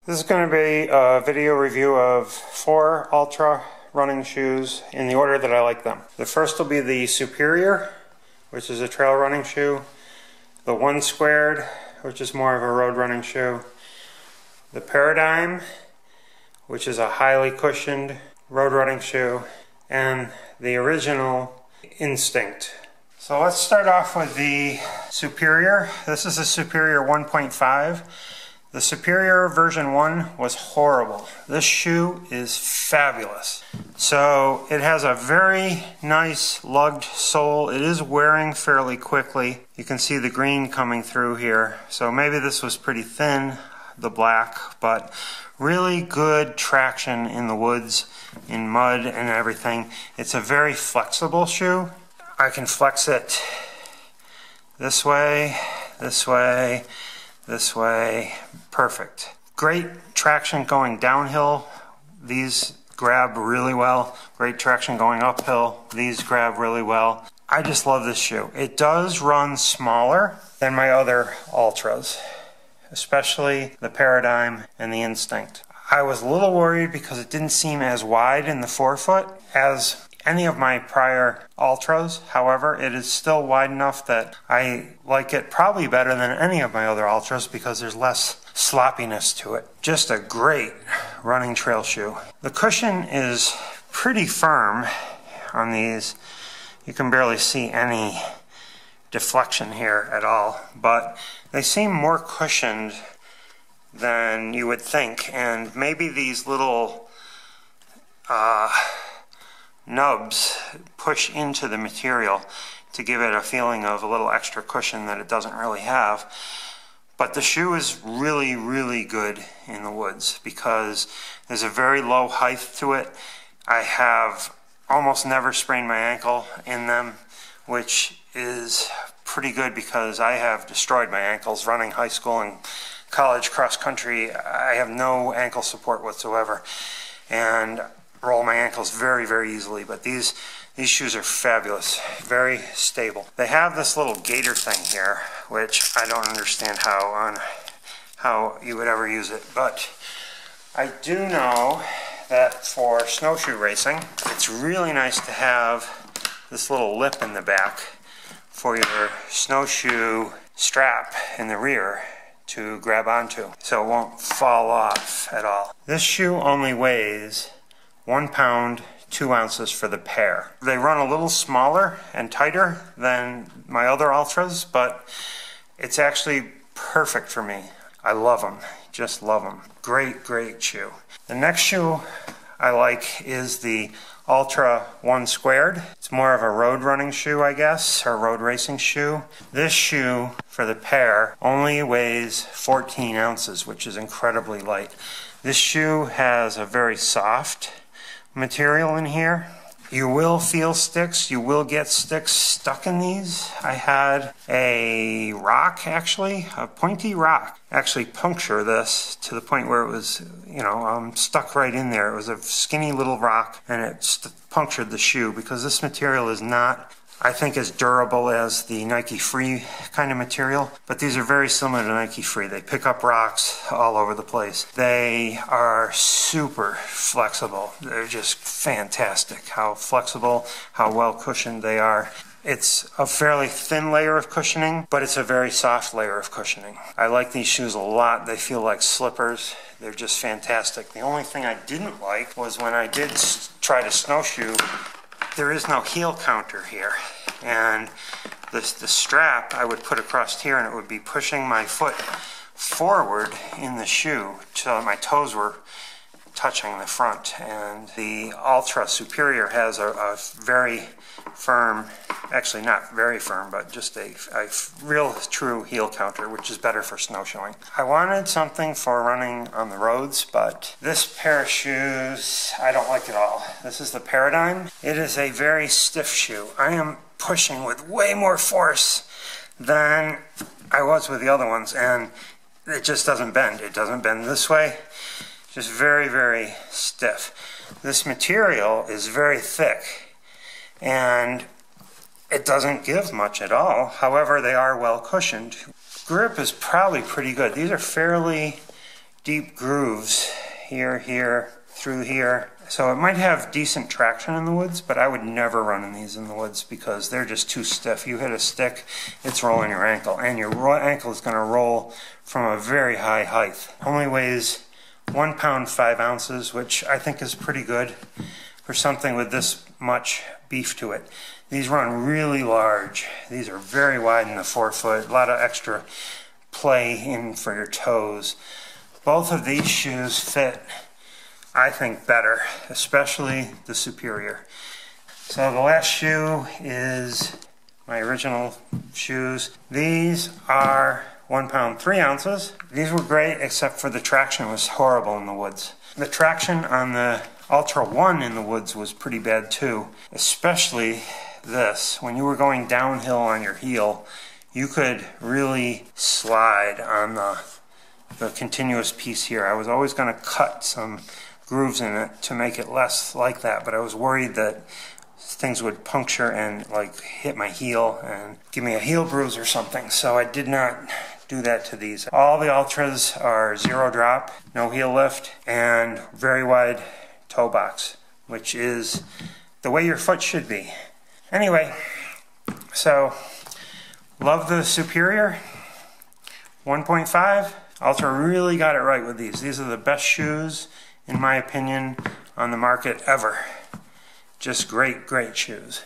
This is going to be a video review of 4 Altra running shoes in the order that I like them. The first will be the Superior, which is a trail running shoe. The 1 Squared, which is more of a road running shoe. The Paradigm, which is a highly cushioned road running shoe. And the original Instinct. So let's start off with the Superior. This is a Superior 1.5. The Superior version 1 was horrible. This shoe is fabulous. So it has a very nice lugged sole. It is wearing fairly quickly. You can see the green coming through here. So maybe this was pretty thin, the black, but really good traction in the woods, in mud and everything. It's a very flexible shoe. I can flex it this way, this way, this way. Perfect. Great traction going downhill. These grab really well. Great traction going uphill. These grab really well. I just love this shoe. It does run smaller than my other Altras, especially the Paradigm and the Instinct. I was a little worried because it didn't seem as wide in the forefoot as any of my prior Altras. However, it is still wide enough that I like it probably better than any of my other Altras because there's less sloppiness to it. Just a great running trail shoe. The cushion is pretty firm on these. You can barely see any deflection here at all, but they seem more cushioned than you would think, and maybe these little nubs push into the material to give it a feeling of a little extra cushion that it doesn't really have. But the shoe is really, really good in the woods because there's a very low height to it. I have almost never sprained my ankle in them, which is pretty good because I have destroyed my ankles running high school and college cross country. I have no ankle support whatsoever and roll my ankles very, very easily, but these shoes are fabulous, very stable. They have this little gator thing here, which I don't understand how you would ever use it, but I do know that for snowshoe racing, it's really nice to have this little lip in the back for your snowshoe strap in the rear to grab onto, so it won't fall off at all. This shoe only weighs 1 pound, 2 ounces for the pair. They run a little smaller and tighter than my other Altras, but it's actually perfect for me. I love them, just love them. Great, great shoe. The next shoe I like is the Altra 1 Squared. It's more of a road running shoe, I guess, or road racing shoe. This shoe, for the pair, only weighs 14 ounces, which is incredibly light. This shoe has a very soft material in here. You will feel sticks. You will get sticks stuck in these. I had a rock, actually, a pointy rock, actually puncture this to the point where it was, stuck right in there. It was a skinny little rock, and it punctured the shoe because this material is not, I think, as durable as the Nike Free kind of material, but these are very similar to Nike Free. They pick up rocks all over the place. They are super flexible. They're just fantastic how flexible, how well cushioned they are. It's a fairly thin layer of cushioning, but it's a very soft layer of cushioning. I like these shoes a lot. They feel like slippers. They're just fantastic. The only thing I didn't like was when I did try to snowshoe, there is no heel counter here, and the strap I would put across here and it would be pushing my foot forward in the shoe so my toes were touching the front. And the Altra Superior has a very firm, actually not very firm, but just a real true heel counter, which is better for snowshoeing. I wanted something for running on the roads, but this pair of shoes I don't like at all. This is the Paradigm. It is a very stiff shoe. I am pushing with way more force than I was with the other ones, and it just doesn't bend. It doesn't bend this way. Just very, very stiff. This material is very thick, and it doesn't give much at all. However, they are well cushioned. Grip is probably pretty good. These are fairly deep grooves here, here, through here. So it might have decent traction in the woods, but I would never run in these in the woods because they're just too stiff. You hit a stick, it's rolling your ankle, and your ankle is going to roll from a very high height. Only weighs 1 pound 5 ounces, which I think is pretty good for something with this much beef to it. These run really large. These are very wide in the forefoot, a lot of extra play in for your toes. Both of these shoes fit, I think, better, especially the Superior. So the last shoe is my original shoes. These are 1 pound 3 ounces. These were great, except for the traction was horrible in the woods. The traction on the Altra 1 in the woods was pretty bad too, especially this. When you were going downhill on your heel, you could really slide on the continuous piece here. I was always going to cut some grooves in it to make it less like that, but I was worried that things would puncture and like hit my heel and give me a heel bruise or something, so I did not do that to these. All the Altras are 0 drop, no heel lift, and very wide toe box, which is the way your foot should be. Anyway, so love the Superior 1.5. Altra really got it right with these. These are the best shoes, in my opinion, on the market ever. Just great, great shoes.